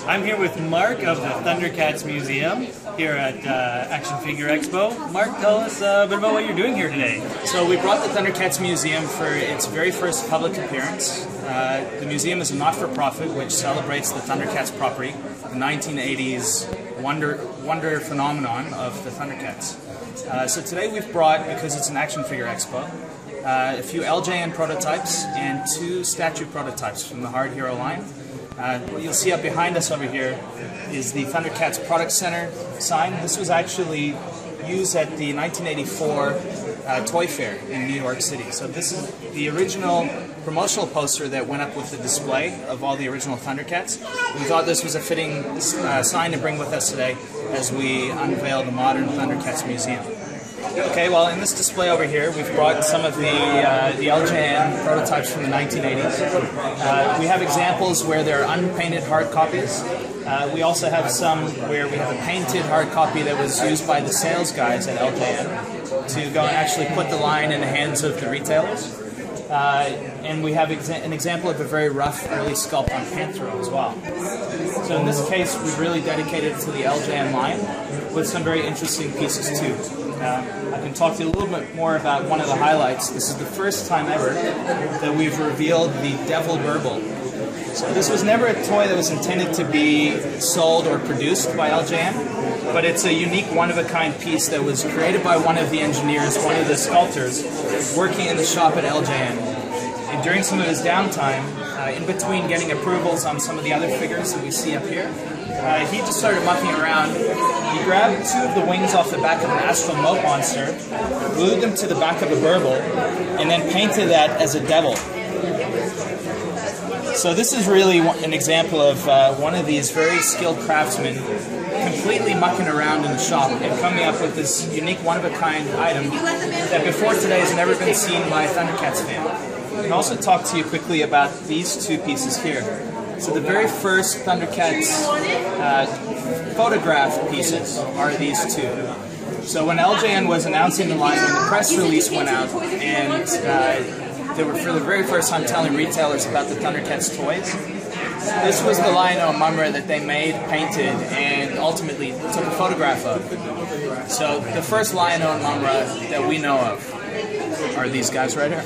I'm here with Mark of the ThunderCats Museum here at Action Figure Expo. Mark, tell us a bit about what you're doing here today. So we brought the ThunderCats Museum for its very first public appearance. The museum is a not-for-profit which celebrates the ThunderCats property, the 1980s wonder phenomenon of the ThunderCats. So today we've brought, because it's an Action Figure Expo, a few LJN prototypes and 2 statue prototypes from the Hard Hero line. What you'll see up behind us over here is the ThunderCats Product Center sign. This was actually used at the 1984 Toy Fair in New York City. So this is the original promotional poster that went up with the display of all the original ThunderCats. We thought this was a fitting sign to bring with us today as we unveil the modern ThunderCats Museum. Okay, well, in this display over here, we've brought some of the LJN prototypes from the 1980s. We have examples where they're unpainted hard copies. We also have some where we have a painted hard copy that was used by the sales guys at LJN to go and actually put the line in the hands of the retailers. And we have an example of a very rough early sculpt on Panthro as well. So in this case, we've really dedicated it to the LJN line with some very interesting pieces too. I can talk to you a little bit more about one of the highlights. This is the first time ever that we've revealed the Devil Burble. So this was never a toy that was intended to be sold or produced by LJN, but it's a unique one-of-a-kind piece that was created by one of the engineers, one of the sculptors, working in the shop at LJN. And during some of his downtime, in between getting approvals on some of the other figures that we see up here, he just started mucking around. He grabbed 2 of the wings off the back of an astral moat monster, glued them to the back of a Burble, and then painted that as a devil. So this is really an example of one of these very skilled craftsmen completely mucking around in the shop and coming up with this unique one-of-a-kind item that before today has never been seen by a ThunderCats fan. I can also talk to you quickly about these 2 pieces here. So the very first ThunderCats photograph pieces are these 2. So when LJN was announcing the line, when the press release went out, and they were for the very first time telling retailers about the ThunderCats toys, this was the Lino Mummra that they made, painted, and ultimately took a photograph of. So the first Lino and Mummra that we know of are these guys right here.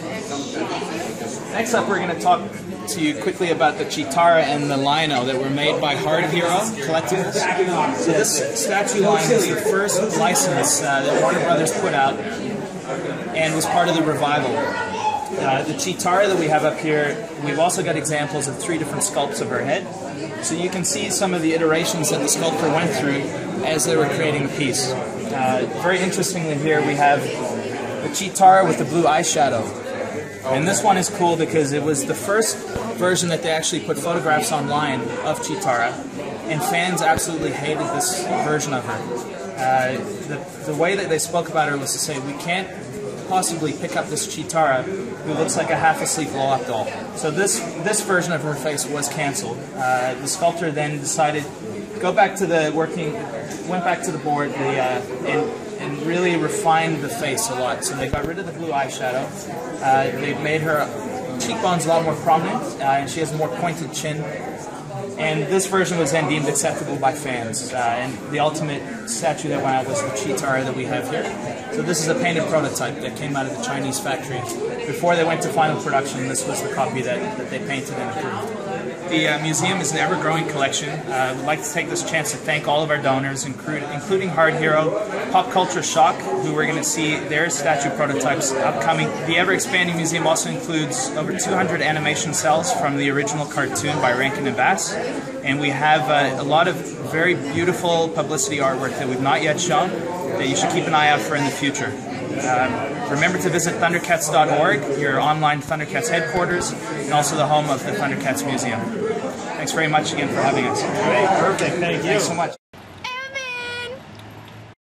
Next up, we're going to talk to you quickly about the Cheetara and the Mulino that were made by Hard Hero Collectibles. So this statue line was the first license that Warner Brothers put out and was part of the revival. The Cheetara that we have up here, we've also got examples of 3 different sculpts of her head. So you can see some of the iterations that the sculptor went through as they were creating the piece. Very interestingly here we have the Cheetara with the blue eyeshadow. And this one is cool because it was the first version that they actually put photographs online of Cheetara, and fans absolutely hated this version of her. The way that they spoke about her was to say, we can't possibly pick up this Cheetara who looks like a half-asleep blow-up doll. So this version of her face was cancelled. The sculptor then decided, went back to the board, and really refined the face a lot. So they got rid of the blue eyeshadow. They made her cheekbones a lot more prominent, and she has a more pointed chin. And this version was then deemed acceptable by fans. And the ultimate statue that went out was the Cheetara that we have here. So this is a painted prototype that came out of the Chinese factory. Before they went to final production, this was the copy that they painted and approved. The museum is an ever-growing collection. We'd like to take this chance to thank all of our donors, including Hard Hero, Pop Culture Shock, who we're going to see their statue prototypes upcoming. The ever-expanding museum also includes over 200 animation cells from the original cartoon by Rankin and Bass. And we have a lot of very beautiful publicity artwork that we've not yet shown that you should keep an eye out for in the future. Remember to visit ThunderCats.org, your online ThunderCats headquarters, and also the home of the ThunderCats Museum. Thanks very much again for having us. Great, perfect, thank you. Thanks so much.